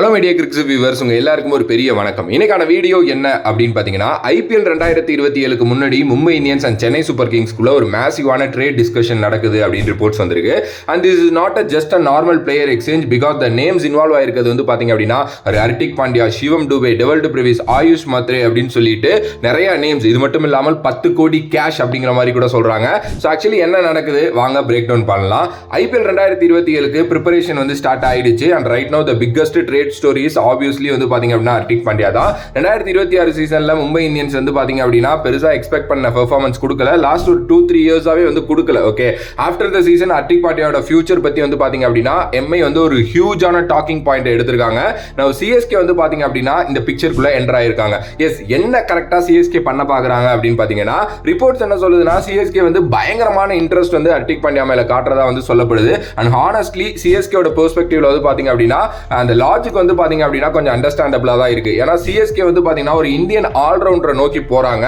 Hello media cricket viewers, உங்க எல்லாருக்கும் ஒரு பெரிய வணக்கம். இன்னைக்கான வீடியோ என்ன அப்படின்னு பாத்தீங்கன்னா, ஐபிஎல் 2027க்கு முன்னாடி Mumbai Indians and Chennai super கிங்ஸ்குள்ள ஒரு மேசிவான ட்ரேட் டிஸ்கஷன் நடக்குது அப்படின்னு ரிப்போர்ட்ஸ் வந்திருக்கு. And this is not just a normal player exchange, because the names involve ஆயிருக்கிறது வந்து பாத்தீங்க அப்படின்னா ஹர்திக் பாண்டியா, சிவம் டூபே, டெவல்ட் பிரிவிஸ், ஆயுஷ் மாத்ரே அப்படின்னு சொல்லிட்டு நிறைய நேம்ஸ். இது மட்டும் இல்லாமல் 10 கோடி கேஷ் அப்படிங்கிற மாதிரி கூட சொல்றாங்க. ஸோ ஆக்சுவலி என்ன நடக்குது வாங்க பிரேக் டவுன் பண்ணலாம். ஐபிஎல் 2027க்கு ப்ரிப்பரேஷன் வந்து ஸ்டார்ட் ஆயிடுச்சு. And right now the biggest trade stories obviously வந்து பாத்தீங்க அப்படின்னா ஹர்திக் பாண்டியா தான். 2026 சீசன்ல மும்பை இந்தியன்ஸ் வந்து பாத்தீங்க அப்படின்னா பெருசா எக்ஸ்பெக்ட் பண்ண பெர்ஃபார்மன்ஸ் கொடுக்கல. லாஸ்ட் ஒரு 2-3 இயர்ஸாவே வந்து கொடுக்கல. Okay, after the season Hardik பாண்டியாவோட ஃபியூச்சர் பத்தி வந்து பாத்தீங்க அப்படின்னா எம்ஐ வந்து ஒரு ஹியூஜான டாக்கிங் பாயிண்ட் எடுத்திருக்காங்க. நான் சிஎஸ்கே வந்து பாத்தீங்க அப்படின்னா இந்த பிக்சருக்குள்ள என்டர் ஆயிருக்காங்க. எஸ், என்ன கரெக்டா சிஎஸ்கே பண்ண பாக்குறாங்க அப்படின்னு பாத்தீங்கன்னா, ரிப்போர்ட்ஸ் என்ன சொல்லுதுன்னா சிஎஸ்கே வந்து பயங்கரமான இன்ட்ரெஸ்ட் வந்து ஹர்திக் பாண்டியா மேல காட்டுறதா வந்து சொல்லப்படுது. அண்ட் ஹானஸ்ட்லி சிஎஸ்கேவோட பெர்ஸ்பெக்டிவ்ல வந்து பாத்தீங்க அப்படின்னா அந்த லாஜிக் வந்து பாத்தீங்க அப்படின்னா கொஞ்சம் அண்டர்ஸ்டாண்டபிளா தான் இருக்கு. ஏன்னா சிஎஸ்கே வந்து பாத்தீங்கன்னா ஒரு இந்தியன் ஆல்ரவுண்டரை நோக்கி போறாங்க.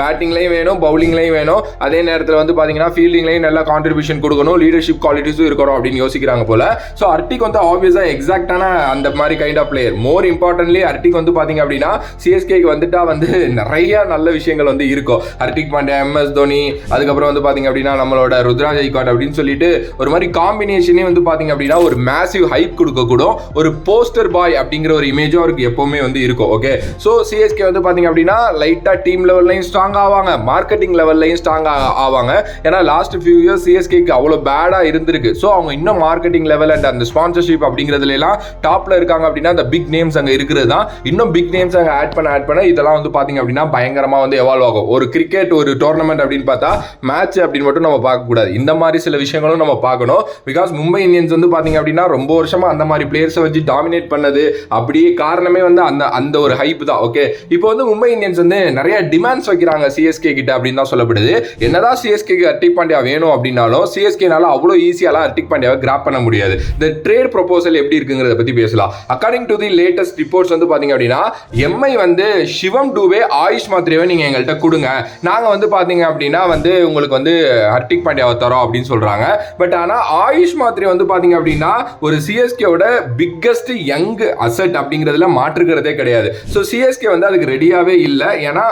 பேட்டிங்லயும் வேணும், பவுலிங்லயும் வேணும், அதே நேரத்தில் வந்து பாத்தீங்கன்னா ஃபீல்டிங்லயும் நல்ல கான்ட்ரிபியூஷன் கொடுக்கணும், லீடர்ஷிப் குவாலிட்டிஸும் இருக்கணும் அப்படின்னு யோசிக்கிறாங்க போல. ஸோ ஹர்திக் வந்து ஆப்வியஸா எக்ஸாக்டான அந்த மாதிரி kind of player. More importantly Hardik வந்து பாத்தீங்க அப்படின்னா சிஎஸ்கேக்கு வந்துட்டா வந்து நிறைய நல்ல விஷயங்கள் வந்து இருக்கும். ஹர்திக் பாண்டியா, எம்எஸ் தோனி, அதுக்கப்புறம் வந்து பாத்தீங்க அப்படின்னா நம்மளோட ருத்ராஜ் கெய்க்வாட் அப்படின்னு சொல்லிட்டு ஒரு மாதிரி காம்பினேஷனே வந்து பாத்தீங்க அப்படின்னா ஒரு மேசிவ் ஹைப் கொடுக்கக்கூடும். ஒரு போஸ்டர் பாய் அப்படிங்கிற ஒரு இமேஜும் அவருக்கு எப்பவுமே வந்து இருக்கும். ஓகே, ஸோ சிஎஸ்கே வந்து பாத்தீங்க அப்படின்னா லைட்டா டீம் லெவல்லையும் ஸ்ட்ராங் ஆவாங்க, மார்க்கெட்டிங் லெவல்லையும் ஸ்ட்ராங் ஆவாங்க. ஏன்னா லாஸ்ட் ஃபியூ இயர்ஸ் சிஎஸ்கேக்கு அவ்வளோ பேடா இருந்திருக்கு. ஸோ அவங்க இன்னும் மார்க்கெட்டிங் லெவல் அண்ட் அந்த ஸ்பான்சர்ஷிப் அப்படிங்கிறதுல எல்லாம் டாப்ல இருக்காங்க. அப்படின்னா அந்த பிக் நேம்ஸ் அங்க இருக்கிறது தான். இன்னும் பிக் நேம்ஸ் அங்க ஆட் பண்ண இதெல்லாம் வந்து பாத்தீங்க அப்படின்னா பயங்கரமா வந்து எவால்வ் ஆகும். ஒரு கிரிக்கெட் ஒரு டோர்னமெண்ட் அப்படின்னு பார்த்தா மேட்ச் அப்படின்னு மட்டும் நம்ம பார்க்க கூடாது. இந்த மாதிரி சில விஷயங்களும் நம்ம பார்க்கணும். பிகாஸ் மும்பை இந்தியன்ஸ் வந்து பாத்தீங்க அப்படின்னா ரொம்ப வருஷமா அந்த மாதிரி பிளேயர்ஸை வச்சு டாமினேட் பண்ணது அப்படியே காரணமே வந்து அந்த ஒரு ஹைப் தான். ஓகே, இப்போ வந்து மும்பை இந்தியன்ஸ் வந்து நிறைய டிமாண்ட்ஸ் வைக்கிறாங்க சிஎஸ்கே கிட்ட அப்படின்னு தான் சொல்லப்படுது. என்னதான் சிஎஸ்கேக்கு ஹர்திக் பாண்டியா வேணும் அப்படின்னாலும் சிஎஸ்கேனால அவ்வளோ ஈஸியாலாம் ஹர்திக் பாண்டியாவை கிராப் பண்ண முடியாது. இந்த ட்ரேட் ப்ரொபோசல் எப்படி இருக்குங்கிறத பத்தி பேசலாம். According to the latest reports வந்து பாத்தீங்க அப்படின்னா எம்ஐ வந்து சிவம் டூபே, ஆயுஷ் மாத்ரேவை நீங்க எங்கள்கிட்ட கொடுங்க, நாங்க வந்து பாத்தீங்க அப்படின்னா வந்து உங்களுக்கு வந்து ஹர்திக் பாண்டியாவை தரோம் அப்படின்னு சொல்றாங்க. பட் ஆனா ஆயுஷ் மாத்ரே வந்து பாத்தீங்க அப்படின்னா ஒரு சிஎஸ்கேவோட பிக்கஸ்ட் யங் அசெட் அப்படிங்கிறதுல மாற்றுக்கிறதே கிடையாது. ஸோ சிஎஸ்கே வந்து அதுக்கு ரெடியாவே இல்லை. ஏன்னா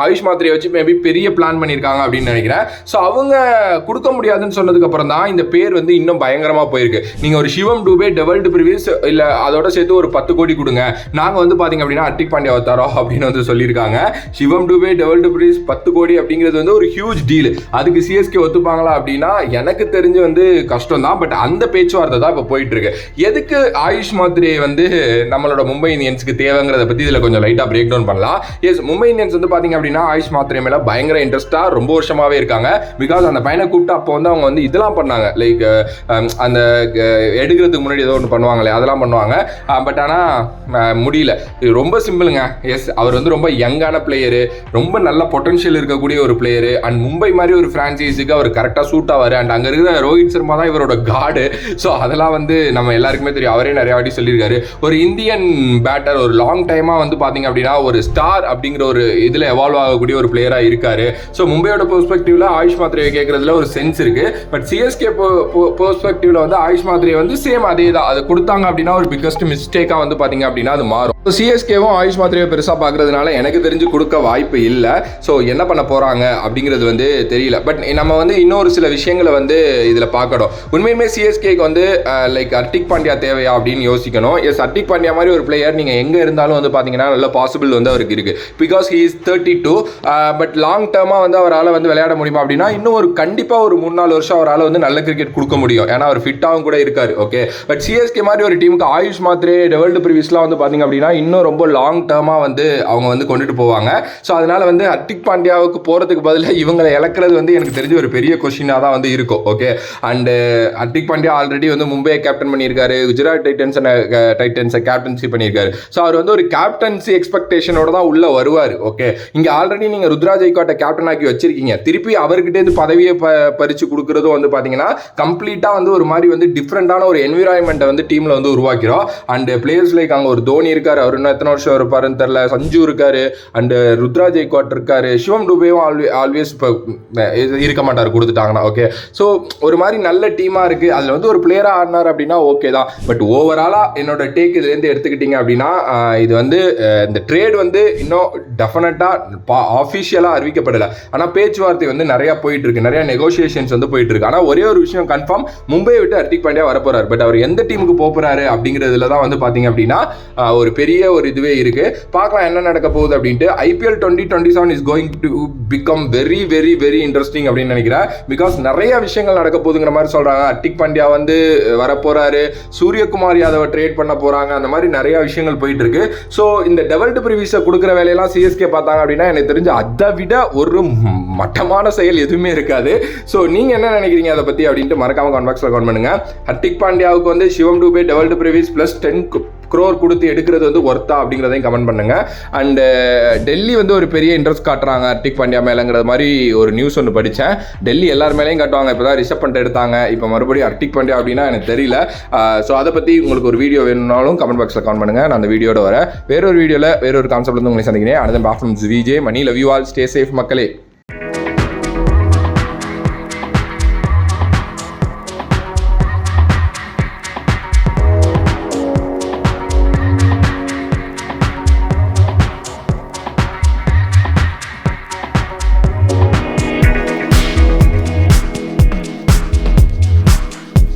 ஆயுஷ் மாத்ரே வச்சு மேபி பெரிய பிளான் பண்ணியிருக்காங்க அப்படின்னு நினைக்கிறேன். ஸோ அவங்க கொடுக்க முடியாதுன்னு சொன்னதுக்கு அப்புறம் தான் இந்த பேர் வந்து இன்னும் பயங்கரமா போயிருக்கு. நீங்க ஒரு சிவம் டூபே, டெவல்ட் பிரிவிஸ் இல்ல அதோட சேர்த்து ஒரு 10 கோடி கொடுங்க, நாங்க வந்து பாத்தீங்க அப்படின்னா ஹர்திக் பாண்டியாவை தரோம் அப்படின்னு வந்து சொல்லியிருக்காங்க. சிவம் டூபே, டெவல்ட் பிரிவிஸ் 10 கோடி அப்படிங்கிறது வந்து ஒரு ஹியூஜ் டீல். அதுக்கு சிஎஸ்கே ஒத்துப்பாங்களா அப்படின்னா எனக்கு தெரிஞ்சு வந்து கஷ்டம் தான். பட் அந்த பேச்சுவார்த்தை தான் இப்போ போயிட்டு இருக்கு. எதுக்கு ஆயுஷ் மாத்ரே வந்து நம்மளோட மும்பை இந்தியன்ஸ்க்கு தேவைங்கிறத பத்தி இதுல கொஞ்சம் லைட்டா பிரேக் டவுன் பண்ணலாம். எஸ், மும்பை இந்தியன்ஸ் வந்து பாத்தீங்க அப்படின்னா ஆயுஷ் மாத்ரே மேல பயங்கர இன்ட்ரெஸ்டா ரொம்ப வருஷமாவே இருக்காங்க. பிகாஸ் அந்த பையனை கூப்பிட்டு அப்போ வந்து அவங்க வந்து இதெல்லாம் பண்ணாங்க, லைக் அந்த எடுக்கிறதுக்கு முன்னாடி ஏதோ ஒன்று பண்ணுவாங்களே அதெல்லாம் பண்ணுவாங்க. பட் ஆனா முடியல. ரொம்ப சிம்பிளுங்க. எஸ், அவர் வந்து ரொம்ப யங்கான பிளேயரு, ரொம்ப நல்ல பொட்டன்ஷியல் இருக்கக்கூடிய ஒரு பிளேயரு. அண்ட் மும்பை மாதிரி ஒரு பிரான்சைஸுக்கு அவர் கரெக்டா சூட் ஆவாரு. அண்ட் அங்க இருக்கிற ரோஹித் சர்மா தான் இவரோட காடு. ஸோ அதெல்லாம் வந்து நம்ம எல்லாருக்குமே தெரியும். அவரே நிறைய வாட்டி சொல்லியிருக்காரு. ஒரு இந்தியன் பேட்டர் ஒரு லாங் டைமா வந்து பாத்தீங்க அப்படின்னா ஒரு ஸ்டார் அப்படிங்கிற ஒரு இதுல எவால்வ் ஆகக்கூடிய ஒரு பிளேயரா இருக்காரு. ஸோ மும்பையோட பெர்ஸ்பெக்டிவ்ல ஆயுஷ் மாத்ரேவை கேட்கறதுல ஒரு சென்ஸ் இருக்கு. பட் சிஎஸ்கே பெர்ஸ்பெக்டிவ்ல வந்து ஆயுஷ் மாத்ரே வந்து சேம் அதே தான். அது கொடுத்தாங்க அப்படின்னா ஒரு பிக்கஸ்ட் மிஸ்டேக்கா வந்து பாத்தீங்க அப்படின்னா அது மாறும். சிஎஸ்கேவும் ஆயுஷ் மாத்ரேவை பெருசா பாக்குறதுனால எனக்கு தெரிஞ்சு கொடுக்க வாய்ப்பு இல்லை. ஸோ என்ன பண்ண போறாங்க அப்படிங்கிறது வந்து தெரியல. பட் நம்ம வந்து இன்னொரு சில விஷயங்களை வந்து இதுல பார்க்கணும். உண்மையுமே சிஎஸ்கேக்கு வந்து லைக் ஹர்திக் பாண்டியா தேவையா அப்படின்னு யோசிக்கணும். எஸ், ஹர்திக் பாண்டியா மாதிரி ஒரு பிளேயர் நீங்க எங்க இருந்தாலும் வந்து பாத்தீங்கன்னா நல்ல பாசிபிள் வந்து அவருக்கு இருக்கு. Because he is 32. But long டேர்மா வந்து அவரால் வந்து விளையாட முடியுமா அப்படின்னா இன்னும் ஒரு கண்டிப்பா ஒரு 3-4 வருஷம் அவரால் வந்து நல்ல கிரிக்கெட் கொடுக்க முடியும். ஏன்னா அவர் ஃபிட்டாகவும் கூட இருக்காரு. ஓகே, பட் சிஎஸ்கே மாதிரி ஒரு டீமுக்கு ஆயுஷ் மாத்ரே, டெவல்ட் பிரிவிஸ்லாம் வந்து பாத்தீங்க அப்படின்னா இன்னும் ரொம்ப லாங் டேர்மா வந்து அவங்க வந்து கொண்டுட்டு போவாங்க. ஸோ அதனால வந்து ஹர்திக் பாண்டியாவுக்கு போறதுக்கு பதிலாக இவங்களை இழக்கிறது வந்து எனக்கு தெரிஞ்ச ஒரு பெரிய கொஸ்டினாக தான் வந்து இருக்கும். Okay, and Hardik Pandya already வந்து மும்பையை கேப்டன் பண்ணியிருக்காரு, குஜராத் டைட்டன்ஸை கேப்டன்சி பண்ணியிருக்காரு. ஸோ அவர் வந்து ஒரு கேப்டன்சி எக்ஸ்பெக்டேஷனோட தான் உள்ள வருவார். ஓகே, இங்கே ஆல்ரெடி நீங்கள் ருத்ராஜ் கெய்க்வாட்டை கேப்டன் ஆக்கி வச்சிருக்கீங்க. திருப்பி அவர்கிட்ட பதவியை பறிச்சு கொடுக்குறதும் வந்து பார்த்தீங்கன்னா கம்ப்ளீட்டாக வந்து ஒரு மாதிரி வந்து டிஃப்ரெண்டான ஒரு என்விரான்மெண்ட்டை வந்து டீமில் வந்து உருவாக்கிறோம். அண்ட் பிளேயர்ஸ் லைக் அங்கே ஒரு தோனி இருக்காரு, அவர் இன்னும் எத்தனை வருஷம் இருப்பாருன்னு தெரியல, சஞ்சு இருக்காரு, அண்ட் ருத்ராஜ் கெய்க்வாட் இருக்காரு, சிவம் டூபேவும் ஆல்வேஸ் இப்போ இருக்க மாட்டார் கொடுத்துட்டாங்கன்னா. ஓகே, ஸோ ஒரு மாதிரி நல்ல டீமாக இருக்குது. அதில் வந்து ஒரு பிளேயராக ஆடினார் அப்படின்னா ஓகே தான். பட் ஓவரால் ஓவராலாக என்னோட டேக் இதுலேருந்து எடுத்துக்கிட்டிங்க அப்படின்னா இது வந்து இந்த ட்ரேட் வந்து இன்னும் டெஃபினட்டாக ஆஃபிஷியலாக அறிவிக்கப்படலை. ஆனால் பேச்சுவார்த்தை வந்து நிறையா போயிட்டு இருக்கு, நிறையா நெகோசியேஷன்ஸ் வந்து போயிட்டு இருக்கு. ஆனால் ஒரே ஒரு விஷயம் கன்ஃபார்ம், மும்பையை விட்டு ஹர்திக் பாண்டியா வரப்போறாரு. பட் அவர் எந்த டீமுக்கு போறாரு அப்படிங்கிறதுல தான் வந்து பார்த்தீங்க அப்படின்னா ஒரு பெரிய ஒரு இதுவே இருக்கு. பார்க்கலாம் என்ன நடக்க போகுது அப்படின்ட்டு. IPL 2027 is going to become very very very interesting அப்படின்னு நினைக்கிறேன். பிகாஸ் நிறைய விஷயங்கள் நடக்க போகுதுங்கிற மாதிரி சொல்றாங்க. ஹர்திக் பாண்டியா வந்து வரப்போறாரு, சூரியகுமார் யாதவ ட்ரேட் பண்ண போறாங்க, அந்த மாதிரி நிறைய விஷயங்கள் போயிட்டு இருக்கு. ஸோ இந்த டெவல்டு ப்ரிவியூஸை கொடுக்குற வேலையெல்லாம் சிஎஸ்கே பார்த்தாங்க அப்படின்னா எனக்கு தெரிஞ்சு அதை விட ஒரு மட்டமான செயல் எதுவுமே இருக்காது. ஸோ நீங்க என்ன நினைக்கிறீங்க அதை பத்தி அப்படின்ட்டு மறக்காம கமெண்ட் பாக்ஸ்ல கமெண்ட் பண்ணுங்க. ஹர்திக் பாண்டியாவுக்கு வந்து சிவம் டூபே டெவல்டு ப்ரிவியூஸ் பிளஸ் 10 crore கொடுத்து எடுக்கிறது வந்து ஒர்த்தா அப்படிங்கிறதையும் கமெண்ட் பண்ணுங்க. அண்ட் டெல்லி வந்து ஒரு பெரிய இன்ட்ரெஸ்ட் காட்டுறாங்க ஹர்திக் பாண்டியா மேலங்கிற மாதிரி ஒரு நியூஸ் ஒன்று படித்தேன். டெல்லி எல்லார் மேலேயும் காட்டுவாங்க. இப்போ தான் ரிஷப் பண்ட் எடுத்தாங்க, இப்போ மறுபடியும் ஹர்திக் பாண்டியா அப்படின்னா எனக்கு தெரியல. ஸோ அதை பற்றி உங்களுக்கு ஒரு வீடியோ வேணும்னாலும் கமெண்ட் பாக்ஸில் கமெண்ட் பண்ணுங்க. நான் அந்த வீடியோட வரேன். வேறொரு வீடியோவில் வேறொரு கான்செப்ட் வந்து உங்களை சந்திக்கிறேன். அடுத்த Vijay Mani love you all, stay safe மக்களே.